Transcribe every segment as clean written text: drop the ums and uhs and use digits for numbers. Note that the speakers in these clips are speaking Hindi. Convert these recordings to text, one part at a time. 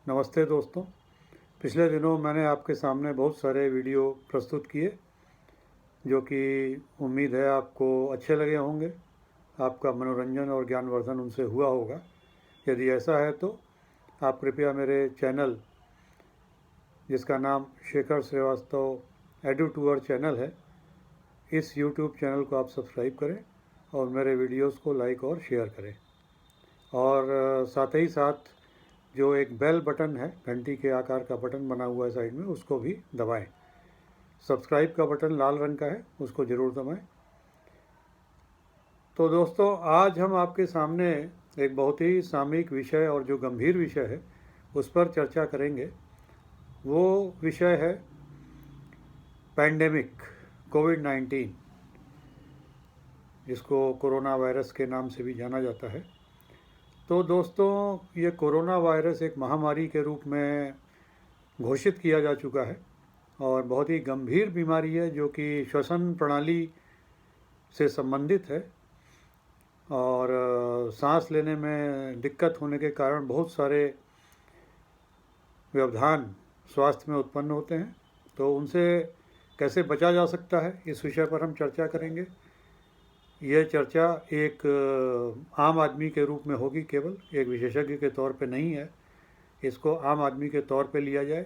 नमस्ते दोस्तों। पिछले दिनों मैंने आपके सामने बहुत सारे वीडियो प्रस्तुत किए जो कि उम्मीद है आपको अच्छे लगे होंगे। आपका मनोरंजन और ज्ञानवर्धन उनसे हुआ होगा। यदि ऐसा है तो आप कृपया मेरे चैनल, जिसका नाम शेखर श्रीवास्तव एडू टूअर चैनल है, इस यूट्यूब चैनल को आप सब्सक्राइब करें और मेरे वीडियोस को लाइक और शेयर करें। और साथ ही साथ जो एक बेल बटन है, घंटी के आकार का बटन बना हुआ है साइड में, उसको भी दबाएं। सब्सक्राइब का बटन लाल रंग का है, उसको ज़रूर दबाएं। तो दोस्तों, आज हम आपके सामने एक बहुत ही सामयिक विषय और जो गंभीर विषय है उस पर चर्चा करेंगे। वो विषय है पैंडेमिक, कोविड-19, जिसको कोरोना वायरस के नाम से भी जाना जाता है। तो दोस्तों, ये कोरोना वायरस एक महामारी के रूप में घोषित किया जा चुका है और बहुत ही गंभीर बीमारी है जो कि श्वसन प्रणाली से संबंधित है और सांस लेने में दिक्कत होने के कारण बहुत सारे व्यवधान स्वास्थ्य में उत्पन्न होते हैं। तो उनसे कैसे बचा जा सकता है, इस विषय पर हम चर्चा करेंगे। यह चर्चा एक आम आदमी के रूप में होगी, केवल एक विशेषज्ञ के तौर पे नहीं है। इसको आम आदमी के तौर पे लिया जाए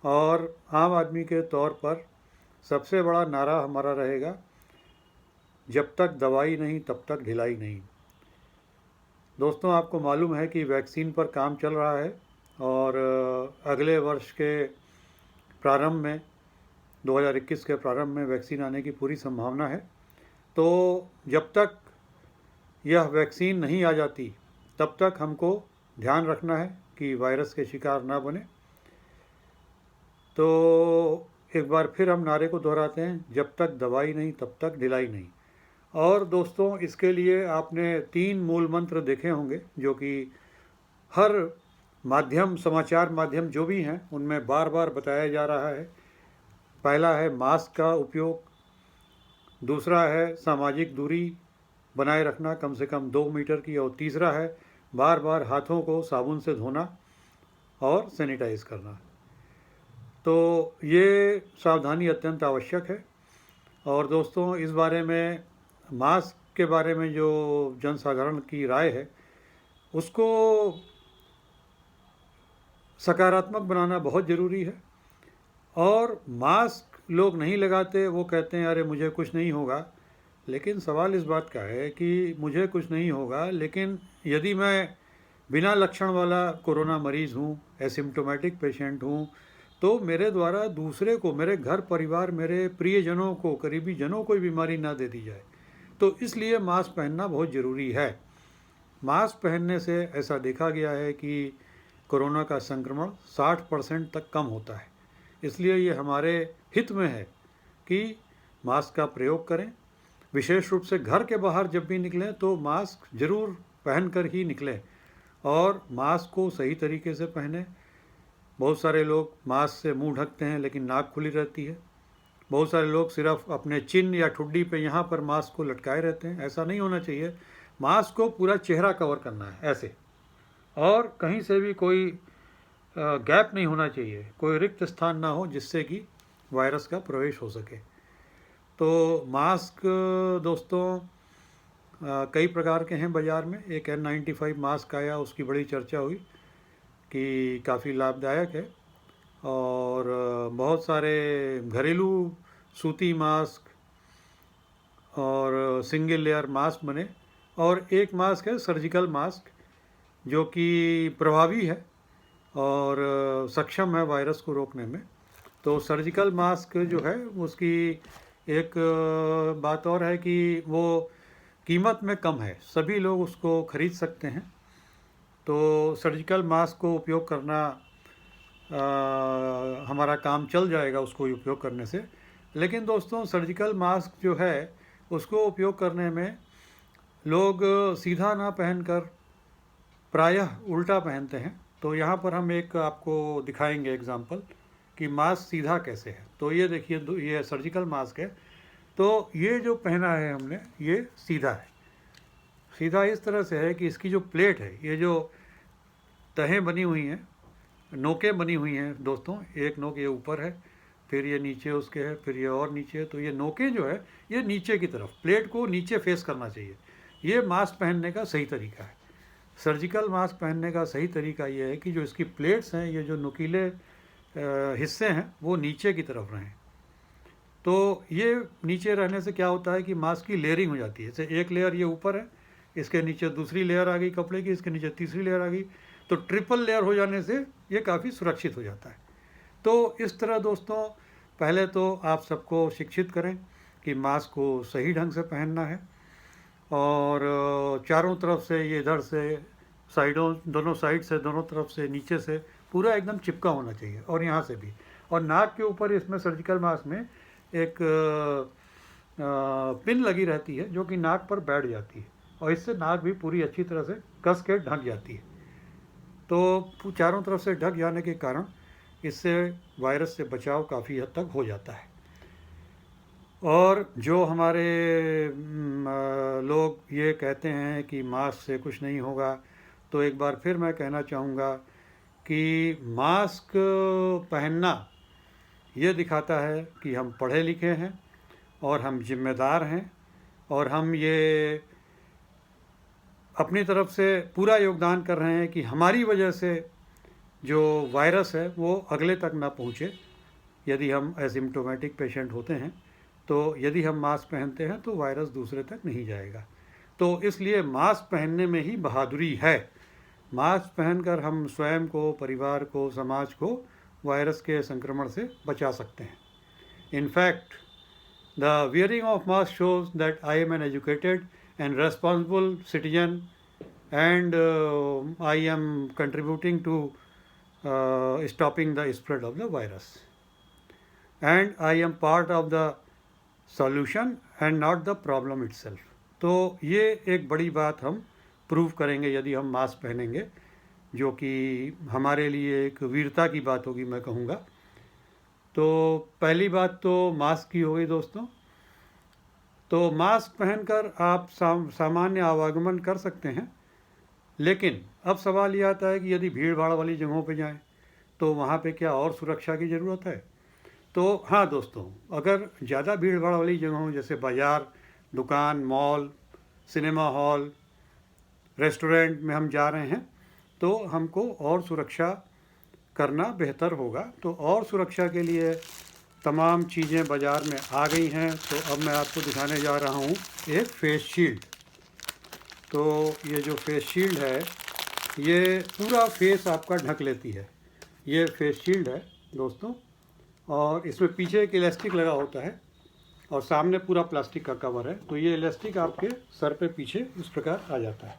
और आम आदमी के तौर पर सबसे बड़ा नारा हमारा रहेगा, जब तक दवाई नहीं तब तक ढिलाई नहीं। दोस्तों, आपको मालूम है कि वैक्सीन पर काम चल रहा है और अगले वर्ष के प्रारंभ में, 2021 के प्रारंभ में वैक्सीन आने की पूरी संभावना है। तो जब तक यह वैक्सीन नहीं आ जाती तब तक हमको ध्यान रखना है कि वायरस के शिकार ना बने। तो एक बार फिर हम नारे को दोहराते हैं, जब तक दवाई नहीं तब तक ढिलाई नहीं। और दोस्तों, इसके लिए आपने 3 मूल मंत्र देखे होंगे जो कि हर माध्यम, समाचार माध्यम जो भी हैं, उनमें बार बार बताया जा रहा है। पहला है मास्क का उपयोग, दूसरा है सामाजिक दूरी बनाए रखना कम से कम 2 मीटर की, और तीसरा है बार बार हाथों को साबुन से धोना और सैनिटाइज करना। तो ये सावधानी अत्यंत आवश्यक है। और दोस्तों, इस बारे में, मास्क के बारे में जो जनसाधारण की राय है उसको सकारात्मक बनाना बहुत ज़रूरी है। और मास्क लोग नहीं लगाते, वो कहते हैं अरे मुझे कुछ नहीं होगा। लेकिन सवाल इस बात का है कि मुझे कुछ नहीं होगा, लेकिन यदि मैं बिना लक्षण वाला कोरोना मरीज़ हूँ, एसिम्प्टोमेटिक पेशेंट हूँ, तो मेरे द्वारा दूसरे को, मेरे घर परिवार, मेरे प्रियजनों को, करीबी जनों को बीमारी ना दे दी जाए। तो इसलिए मास्क पहनना बहुत ज़रूरी है। मास्क पहनने से ऐसा देखा गया है कि कोरोना का संक्रमण 60% तक कम होता है। इसलिए ये हमारे हित में है कि मास्क का प्रयोग करें। विशेष रूप से घर के बाहर जब भी निकलें तो मास्क ज़रूर पहन कर ही निकलें और मास्क को सही तरीके से पहनें। बहुत सारे लोग मास्क से मुंह ढकते हैं लेकिन नाक खुली रहती है। बहुत सारे लोग सिर्फ अपने चिन या ठुड्डी पे यहाँ पर मास्क को लटकाए रहते हैं। ऐसा नहीं होना चाहिए। मास्क को पूरा चेहरा कवर करना है ऐसे, और कहीं से भी कोई गैप नहीं होना चाहिए, कोई रिक्त स्थान ना हो जिससे कि वायरस का प्रवेश हो सके। तो मास्क दोस्तों कई प्रकार के हैं बाज़ार में। एक N95 मास्क आया, उसकी बड़ी चर्चा हुई कि काफ़ी लाभदायक है। और बहुत सारे घरेलू सूती मास्क और सिंगल लेयर मास्क बने। और एक मास्क है सर्जिकल मास्क, जो कि प्रभावी है और सक्षम है वायरस को रोकने में। तो सर्जिकल मास्क जो है उसकी एक बात और है कि वो कीमत में कम है, सभी लोग उसको खरीद सकते हैं। तो सर्जिकल मास्क को उपयोग करना हमारा काम चल जाएगा उसको उपयोग करने से। लेकिन दोस्तों, सर्जिकल मास्क जो है उसको उपयोग करने में लोग सीधा ना पहनकर प्रायः उल्टा पहनते हैं। तो यहाँ पर हम एक आपको दिखाएंगे एग्जाम्पल कि मास्क सीधा कैसे है। तो ये देखिए, ये सर्जिकल मास्क है। तो ये जो पहना है हमने, ये सीधा है। सीधा इस तरह से है कि इसकी जो प्लेट है, ये जो तहें बनी हुई हैं, नोकें बनी हुई हैं दोस्तों, एक नोक ये ऊपर है, फिर ये नीचे उसके है, फिर ये और नीचे है। तो ये नोकें जो है ये नीचे की तरफ, प्लेट को नीचे फेस करना चाहिए। ये मास्क पहनने का सही तरीका है। सर्जिकल मास्क पहनने का सही तरीका ये है कि जो इसकी प्लेट्स हैं, ये जो नुकीले हिस्से हैं, वो नीचे की तरफ रहें। तो ये नीचे रहने से क्या होता है कि मास्क की लेयरिंग हो जाती है। जैसे एक लेयर ये ऊपर है, इसके नीचे दूसरी लेयर आ गई कपड़े की, इसके नीचे तीसरी लेयर आ गई, तो ट्रिपल लेयर हो जाने से ये काफ़ी सुरक्षित हो जाता है। तो इस तरह दोस्तों, पहले तो आप सबको शिक्षित करें कि मास्क को सही ढंग से पहनना है, और चारों तरफ से, ये इधर से साइडों, दोनों साइड से, दोनों तरफ से, नीचे से पूरा एकदम चिपका होना चाहिए, और यहाँ से भी। और नाक के ऊपर इसमें सर्जिकल मास्क में एक पिन लगी रहती है जो कि नाक पर बैठ जाती है, और इससे नाक भी पूरी अच्छी तरह से कस के ढक जाती है। तो चारों तरफ से ढक जाने के कारण इससे वायरस से बचाव काफ़ी हद तक हो जाता है। और जो हमारे लोग ये कहते हैं कि मास्क से कुछ नहीं होगा, तो एक बार फिर मैं कहना चाहूँगा कि मास्क पहनना ये दिखाता है कि हम पढ़े लिखे हैं और हम जिम्मेदार हैं, और हम ये अपनी तरफ से पूरा योगदान कर रहे हैं कि हमारी वजह से जो वायरस है वो अगले तक ना पहुँचे। यदि हम एसिम्प्टोमेटिक पेशेंट होते हैं तो यदि हम मास्क पहनते हैं तो वायरस दूसरे तक नहीं जाएगा। तो इसलिए मास्क पहनने में ही बहादुरी है। मास्क पहनकर हम स्वयं को, परिवार को, समाज को वायरस के संक्रमण से बचा सकते हैं। In fact, the wearing of mask shows that I am an educated and responsible citizen, and I am contributing to stopping the spread of the virus. And I am part of the solution and not the problem itself. तो ये एक बड़ी बात हम प्रूव करेंगे यदि हम मास्क पहनेंगे, जो कि हमारे लिए एक वीरता की बात होगी, मैं कहूँगा। तो पहली बात तो मास्क की हो गई दोस्तों। तो मास्क पहनकर आप सामान्य आवागमन कर सकते हैं, लेकिन अब सवाल ये आता है कि यदि भीड़ भाड़ वाली जगहों पे जाएं तो वहाँ पे क्या और सुरक्षा की ज़रूरत है? तो हाँ दोस्तों, अगर ज़्यादा भीड़ भाड़ वाली जगहों जैसे बाज़ार, दुकान, मॉल, सिनेमा हॉल, रेस्टोरेंट में हम जा रहे हैं तो हमको और सुरक्षा करना बेहतर होगा। तो और सुरक्षा के लिए तमाम चीज़ें बाज़ार में आ गई हैं। तो अब मैं आपको दिखाने जा रहा हूँ एक फेस शील्ड। तो ये जो फेस शील्ड है ये पूरा फेस आपका ढक लेती है। ये फेस शील्ड है दोस्तों, और इसमें पीछे एक इलास्टिक लगा होता है और सामने पूरा प्लास्टिक का कवर है। तो ये इलास्टिक आपके सर पे पीछे इस प्रकार आ जाता है।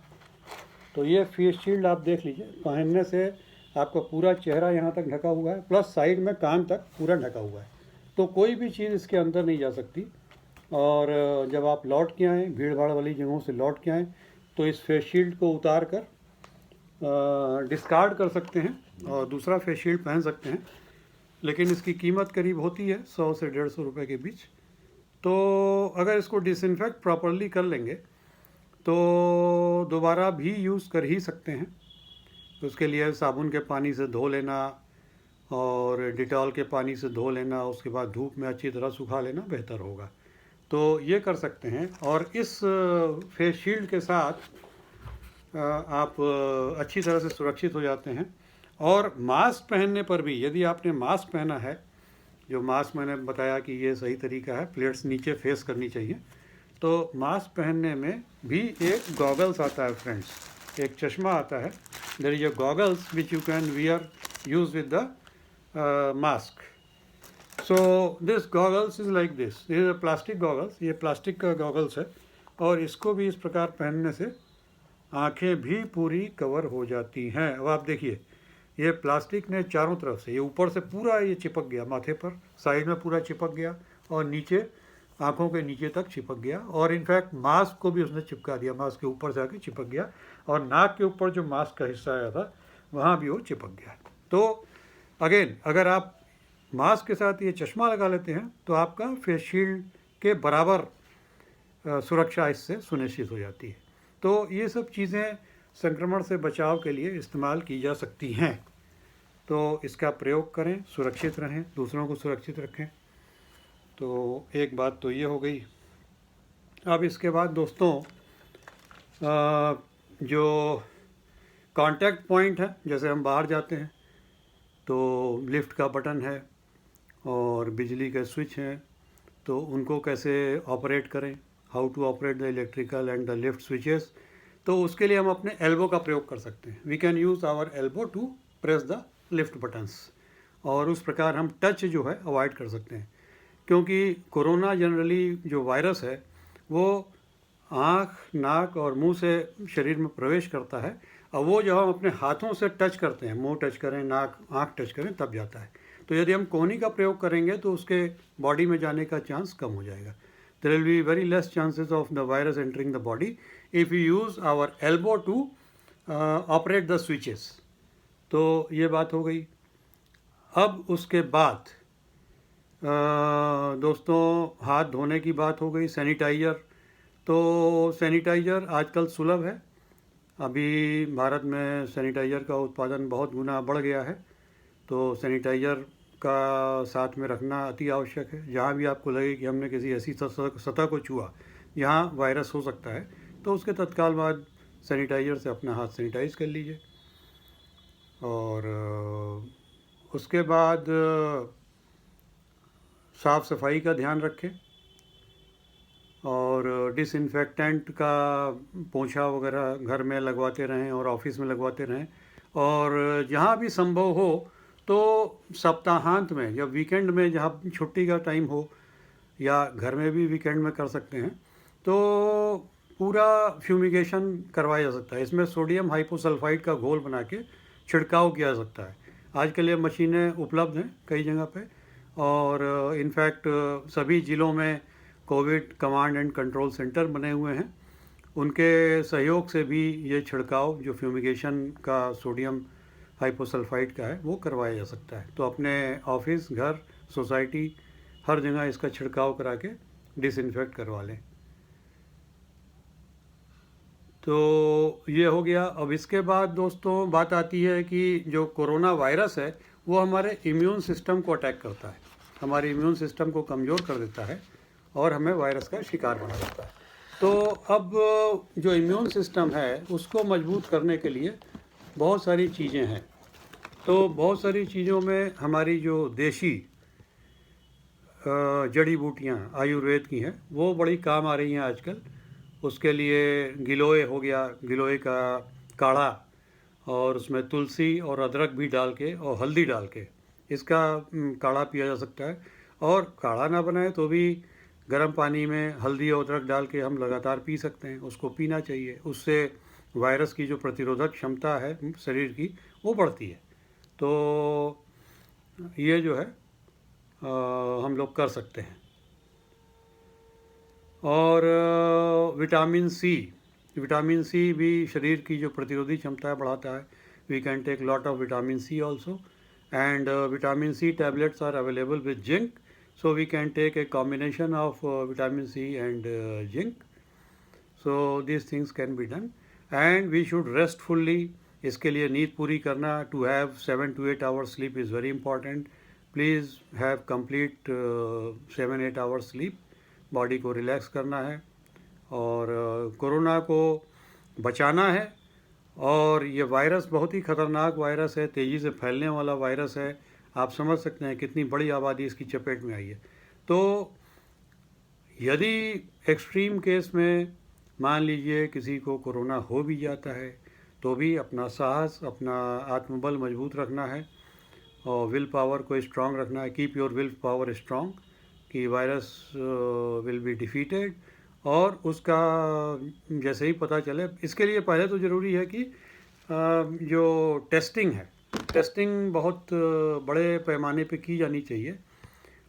तो ये फेस शील्ड आप देख लीजिए, पहनने से आपका पूरा चेहरा यहाँ तक ढका हुआ है, प्लस साइड में कान तक पूरा ढका हुआ है। तो कोई भी चीज़ इसके अंदर नहीं जा सकती। और जब आप लौट के आएँ, भीड़ भाड़ वाली जगहों से लौट के आएँ, तो इस फेस शील्ड को उतार कर डिस्कार्ड कर सकते हैं और दूसरा फेस शील्ड पहन सकते हैं। लेकिन इसकी कीमत करीब होती है 100 से 150 रुपये के बीच। तो अगर इसको डिसइंफेक्ट प्रॉपरली कर लेंगे तो दोबारा भी यूज़ कर ही सकते हैं। तो उसके लिए साबुन के पानी से धो लेना और डिटॉल के पानी से धो लेना, उसके बाद धूप में अच्छी तरह सुखा लेना बेहतर होगा। तो ये कर सकते हैं। और इस फेस शील्ड के साथ आप अच्छी तरह से सुरक्षित हो जाते हैं। और मास्क पहनने पर भी, यदि आपने मास्क पहना है, जो मास्क मैंने बताया कि ये सही तरीका है, प्लेट्स नीचे फेस करनी चाहिए। तो मास्क पहनने में भी एक गॉगल्स आता है फ्रेंड्स, एक चश्मा आता है। There is a goggles which you can wear use with the mask. So this goggles is like this is a plastic goggles. ये प्लास्टिक का गॉगल्स है और इसको भी इस प्रकार पहनने से आँखें भी पूरी कवर हो जाती हैं। अब आप देखिए, ये प्लास्टिक ने चारों तरफ से, ये ऊपर से पूरा ये चिपक गया माथे पर, साइड में पूरा चिपक गया और नीचे आँखों के नीचे तक चिपक गया। और इनफैक्ट मास्क को भी उसने चिपका दिया, मास्क के ऊपर से आके चिपक गया, और नाक के ऊपर जो मास्क का हिस्सा आया था वहाँ भी वो चिपक गया। तो अगेन, अगर आप मास्क के साथ ये चश्मा लगा लेते हैं तो आपका फेस शील्ड के बराबर सुरक्षा इससे सुनिश्चित हो जाती है। तो ये सब चीज़ें संक्रमण से बचाव के लिए इस्तेमाल की जा सकती हैं। तो इसका प्रयोग करें, सुरक्षित रहें, दूसरों को सुरक्षित रखें। तो एक बात तो ये हो गई। अब इसके बाद दोस्तों जो कांटेक्ट पॉइंट है, जैसे हम बाहर जाते हैं तो लिफ्ट का बटन है और बिजली के स्विच हैं, तो उनको कैसे ऑपरेट करें, how to operate the electrical and the lift switches, तो उसके लिए हम अपने एल्बो का प्रयोग कर सकते हैं। We can use our elbow to press the lift buttons, और उस प्रकार हम टच जो है अवॉइड कर सकते हैं, क्योंकि कोरोना जनरली जो वायरस है वो आँख, नाक और मुंह से शरीर में प्रवेश करता है। अब वो जब हम अपने हाथों से टच करते हैं, मुंह टच करें, नाक, आँख टच करें, तब जाता है। तो यदि हम कोहनी का प्रयोग करेंगे तो उसके बॉडी में जाने का चांस कम हो जाएगा। There will be very less chances of the virus entering the body if you use our elbow to operate the switches. तो ये बात हो गई। अब उसके बाद दोस्तों हाथ धोने की बात हो गई, सैनिटाइज़र। तो सैनिटाइज़र आजकल सुलभ है। अभी भारत में सैनिटाइज़र का उत्पादन बहुत गुना बढ़ गया है, तो सैनिटाइज़र का साथ में रखना अति आवश्यक है। जहाँ भी आपको लगे कि हमने किसी ऐसी सतह को छुआ जहाँ वायरस हो सकता है, तो उसके तत्काल बाद सैनिटाइज़र से अपना हाथ सैनिटाइज़ कर लीजिए। और उसके बाद साफ़ सफाई का ध्यान रखें और डिसइंफेक्टेंट का पोंछा वगैरह घर में लगवाते रहें और ऑफिस में लगवाते रहें। और जहाँ भी संभव हो तो सप्ताहांत में, जब वीकेंड में, जहाँ छुट्टी का टाइम हो, या घर में भी वीकेंड में कर सकते हैं, तो पूरा फ्यूमिगेशन करवाया जा सकता है। इसमें सोडियम हाइपोसल्फाइड का घोल बना के छिड़काव किया जा सकता है। आजकल ये मशीनें उपलब्ध हैं कई जगह पे, और इनफैक्ट सभी ज़िलों में Covid command and control centre बने हुए हैं। उनके सहयोग से भी ये छिड़काव जो फ्यूमिगेशन का सोडियम हाइपोसल्फाइड का है वो करवाया जा सकता है। तो अपने ऑफिस, घर, सोसाइटी, हर जगह इसका छिड़काव करा के डिसइंफेक्ट करवा लें। तो ये हो गया। अब इसके बाद दोस्तों बात आती है कि जो कोरोना वायरस है वो हमारे इम्यून सिस्टम को अटैक करता है, हमारे इम्यून सिस्टम को कमज़ोर कर देता है और हमें वायरस का शिकार बना देता है। तो अब जो इम्यून सिस्टम है उसको मजबूत करने के लिए बहुत सारी चीज़ें हैं। तो बहुत सारी चीज़ों में हमारी जो देशी जड़ी बूटियाँ आयुर्वेद की हैं वो बड़ी काम आ रही हैं आजकल। उसके लिए गिलोय हो गया, गिलोय का काढ़ा, और उसमें तुलसी और अदरक भी डाल के और हल्दी डाल के इसका काढ़ा पिया जा सकता है। और काढ़ा ना बनाए तो भी गर्म पानी में हल्दी और अदरक डाल के हम लगातार पी सकते हैं, उसको पीना चाहिए। उससे वायरस की जो प्रतिरोधक क्षमता है शरीर की वो बढ़ती है। तो ये जो है हम लोग कर सकते हैं। और विटामिन सी भी शरीर की जो प्रतिरोधी क्षमता है बढ़ाता है। We can take lot of vitamin C also, and vitamin C tablets are available with zinc, so we can take a combination of vitamin C and zinc. So these things can be done, and we should rest fully. इसके लिए नींद पूरी करना, to have 7 to 8 hours sleep is very important. Please have complete 7-8 hours sleep. Body को रिलैक्स करना है और कोरोना को बचाना है। और ये वायरस बहुत ही ख़तरनाक वायरस है, तेज़ी से फैलने वाला वायरस है। आप समझ सकते हैं कितनी बड़ी आबादी इसकी चपेट में आई है। तो यदि एक्सट्रीम केस में मान लीजिए किसी को कोरोना हो भी जाता है तो भी अपना साहस, अपना आत्मबल मजबूत रखना है और विल पावर को स्ट्रांग रखना है। Keep your will power strong कि वायरस विल बी डिफीटेड। और उसका जैसे ही पता चले, इसके लिए पहले तो ज़रूरी है कि जो टेस्टिंग है, टेस्टिंग बहुत बड़े पैमाने पे की जानी चाहिए।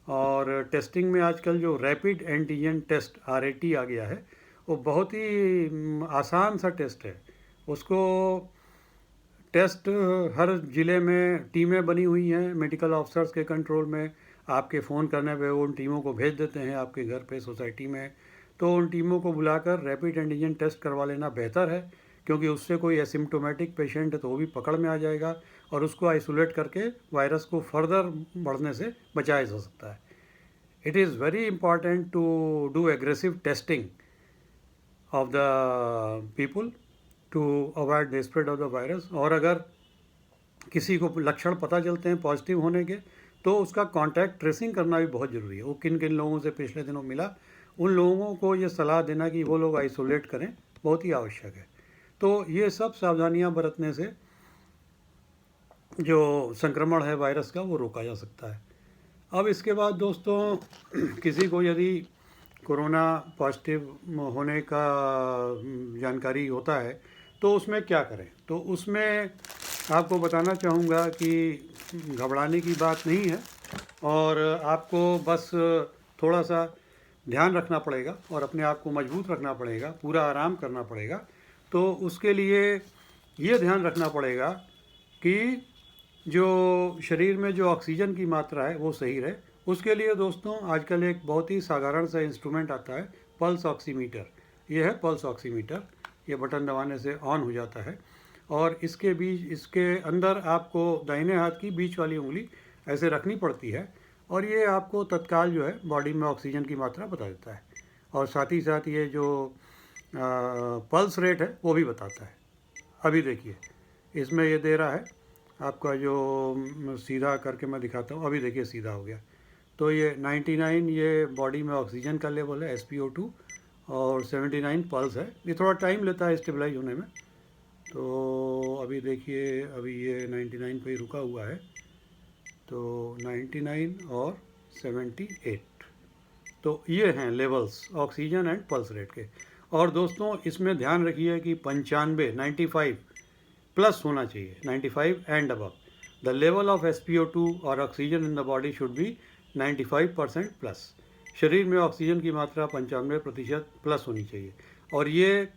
और टेस्टिंग में आजकल जो रैपिड एंटीजन टेस्ट RAT आ गया है, वो बहुत ही आसान सा टेस्ट है। उसको टेस्ट हर ज़िले में टीमें बनी हुई हैं मेडिकल ऑफिसर्स के कंट्रोल में। आपके फ़ोन करने पे वो उन टीमों को भेज देते हैं आपके घर पे, सोसाइटी में। तो उन टीमों को बुलाकर रैपिड एंटीजन टेस्ट करवा लेना बेहतर है, क्योंकि उससे कोई एसिम्प्टोमेटिक पेशेंट है तो वो भी पकड़ में आ जाएगा और उसको आइसोलेट करके वायरस को फर्दर बढ़ने से बचाया जा सकता है। It is very important to do aggressive testing of the people to avoid the spread of the virus. और अगर किसी को लक्षण पता चलते हैं पॉजिटिव होने के, तो उसका कॉन्टैक्ट ट्रेसिंग करना भी बहुत ज़रूरी है। वो किन किन लोगों से पिछले दिनों मिला, उन लोगों को ये सलाह देना कि वो लोग आइसोलेट करें, बहुत ही आवश्यक है। तो ये सब सावधानियां बरतने से जो संक्रमण है वायरस का वो रोका जा सकता है। अब इसके बाद दोस्तों किसी को यदि कोरोना पॉजिटिव होने का जानकारी होता है तो उसमें क्या करें, तो उसमें आपको बताना चाहूँगा कि घबराने की बात नहीं है, और आपको बस थोड़ा सा ध्यान रखना पड़ेगा और अपने आप को मजबूत रखना पड़ेगा, पूरा आराम करना पड़ेगा। तो उसके लिए ये ध्यान रखना पड़ेगा कि जो शरीर में जो ऑक्सीजन की मात्रा है वो सही रहे। उसके लिए दोस्तों आजकल एक बहुत ही साधारण सा इंस्ट्रूमेंट आता है, पल्स ऑक्सीमीटर। ये है पल्स ऑक्सीमीटर, ये बटन दबाने से ऑन हो जाता है, और इसके अंदर आपको दाहिने हाथ की बीच वाली उंगली ऐसे रखनी पड़ती है, और ये आपको तत्काल जो है बॉडी में ऑक्सीजन की मात्रा बता देता है, और साथ ही साथ ये जो पल्स रेट है वो भी बताता है। अभी देखिए इसमें ये दे रहा है आपका, जो सीधा करके मैं दिखाता हूँ, अभी देखिए सीधा हो गया। तो ये 99 ये बॉडी में ऑक्सीजन का लेवल है, SpO2, और 79 पल्स है। ये थोड़ा टाइम लेता है स्टेबलाइज होने में। तो अभी देखिए अभी ये 99 पे ही रुका हुआ है, तो 99 और 78, तो ये हैं levels oxygen and pulse rate के। और दोस्तों इसमें ध्यान रखिए कि 95 95 प्लस होना चाहिए, 95 and above. The level of SpO2 और oxygen in the body should be 95% plus. शरीर में ऑक्सीजन की मात्रा 95% प्लस होनी चाहिए। और ये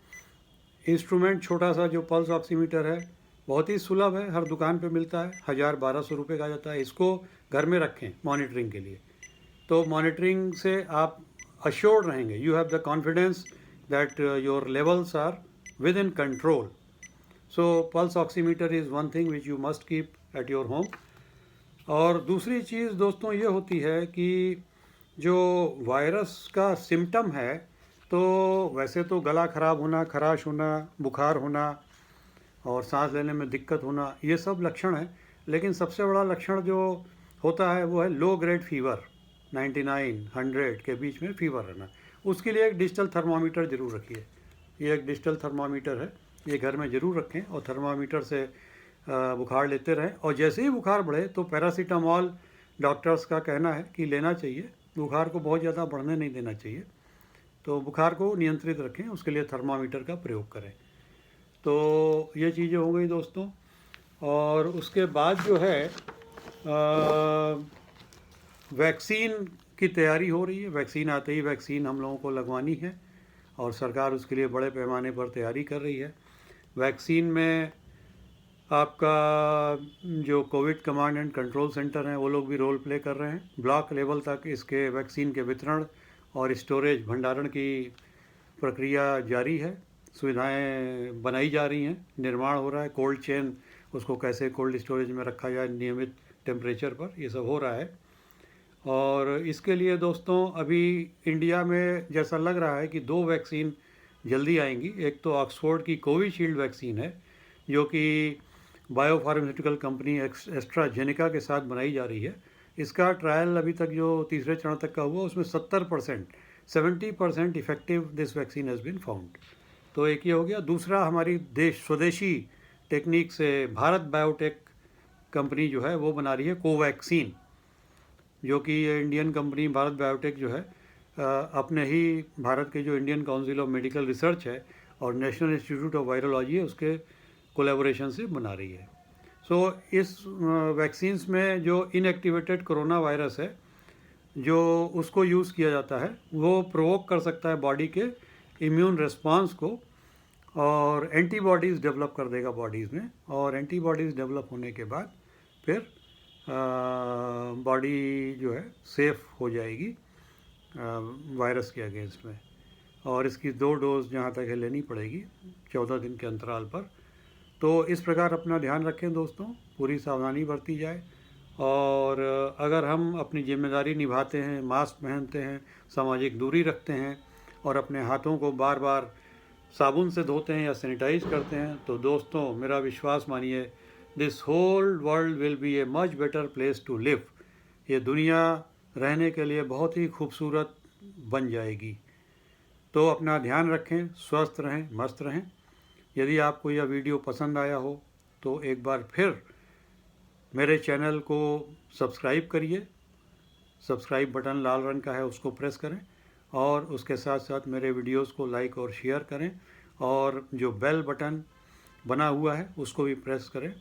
इंस्ट्रूमेंट छोटा सा जो पल्स ऑक्सीमीटर है बहुत ही सुलभ है, हर दुकान पे मिलता है, 1000-1200 रुपये का जाता है। इसको घर में रखें मॉनिटरिंग के लिए। तो मॉनिटरिंग से आप अश्योर्ड रहेंगे, you have the confidence that your levels are within control. So pulse oximeter is one thing which you must keep at your home. और दूसरी चीज़ दोस्तों ये होती है कि जो वायरस का सिम्टम है, तो वैसे तो गला ख़राब होना, खराश होना, बुखार होना और सांस लेने में दिक्कत होना, ये सब लक्षण है। लेकिन सबसे बड़ा लक्षण जो होता है वो है लो ग्रेड फीवर, 99-100 के बीच में फीवर रहना। उसके लिए एक डिजिटल थर्मामीटर ज़रूर रखिए। ये एक डिजिटल थर्मामीटर है, ये घर में ज़रूर रखें, और थर्मामीटर से बुखार लेते रहें। और जैसे ही बुखार बढ़े तो पैरासीटामॉल डॉक्टर्स का कहना है कि लेना चाहिए, बुखार को बहुत ज़्यादा बढ़ने नहीं देना चाहिए। तो बुखार को नियंत्रित रखें, उसके लिए थर्मामीटर का प्रयोग करें। तो ये चीज़ें हो गई दोस्तों। और उसके बाद जो है वैक्सीन की तैयारी हो रही है। वैक्सीन आते ही वैक्सीन हम लोगों को लगवानी है, और सरकार उसके लिए बड़े पैमाने पर तैयारी कर रही है। वैक्सीन में आपका जो Covid command and control centre हैं वो लोग भी रोल प्ले कर रहे हैं। ब्लॉक लेवल तक इसके वैक्सीन के वितरण और स्टोरेज भंडारण की प्रक्रिया जारी है। सुविधाएं बनाई जा रही हैं, निर्माण हो रहा है, कोल्ड चेन उसको कैसे कोल्ड स्टोरेज में रखा जाए नियमित टेम्परेचर पर, ये सब हो रहा है। और इसके लिए दोस्तों अभी इंडिया में जैसा लग रहा है कि 2 वैक्सीन जल्दी आएंगी। एक तो ऑक्सफोर्ड की कोविशील्ड वैक्सीन है, जो कि बायोफार्मास्यूटिकल कंपनी एस्ट्राजेनेका के साथ बनाई जा रही है। इसका ट्रायल अभी तक जो तीसरे चरण तक का हुआ उसमें 70% effective this vaccine has been found. तो एक ये हो गया। दूसरा हमारी स्वदेशी टेक्निक से भारत बायोटेक कंपनी जो है वो बना रही है कोवैक्सीन, जो कि ये इंडियन कंपनी भारत बायोटेक जो है अपने ही भारत के जो Indian council of medical research है और नेशनल इंस्टीट्यूट ऑफ वायरोलॉजी है उसके कोलैबोरेशन से बना रही है। सो इस वैक्सीन्स में जो इनएक्टिवेटेड कोरोना वायरस है जो उसको यूज़ किया जाता है, वो प्रोवोक कर सकता है बॉडी के इम्यून रिस्पांस को, और एंटीबॉडीज़ डेवलप कर देगा बॉडीज़ में। और एंटीबॉडीज़ डेवलप होने के बाद फिर बॉडी जो है सेफ़ हो जाएगी वायरस के अगेंस्ट में। और इसकी 2 डोज जहाँ तक है लेनी पड़ेगी 14 दिन के अंतराल पर। तो इस प्रकार अपना ध्यान रखें दोस्तों, पूरी सावधानी बरती जाए। और अगर हम अपनी जिम्मेदारी निभाते हैं, मास्क पहनते हैं, सामाजिक दूरी रखते हैं और अपने हाथों को बार बार साबुन से धोते हैं या सैनिटाइज करते हैं, तो दोस्तों मेरा विश्वास मानिए, this whole world will be a much better place to live. ये दुनिया रहने के लिए बहुत ही खूबसूरत बन जाएगी। तो अपना ध्यान रखें, स्वस्थ रहें, मस्त रहें। यदि आपको यह वीडियो पसंद आया हो तो एक बार फिर मेरे चैनल को सब्सक्राइब करिए। सब्सक्राइब बटन लाल रंग का है, उसको प्रेस करें और उसके साथ साथ मेरे वीडियोस को लाइक और शेयर करें और जो बेल बटन बना हुआ है उसको भी प्रेस करें।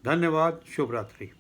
धन्यवाद। शुभ रात्रि।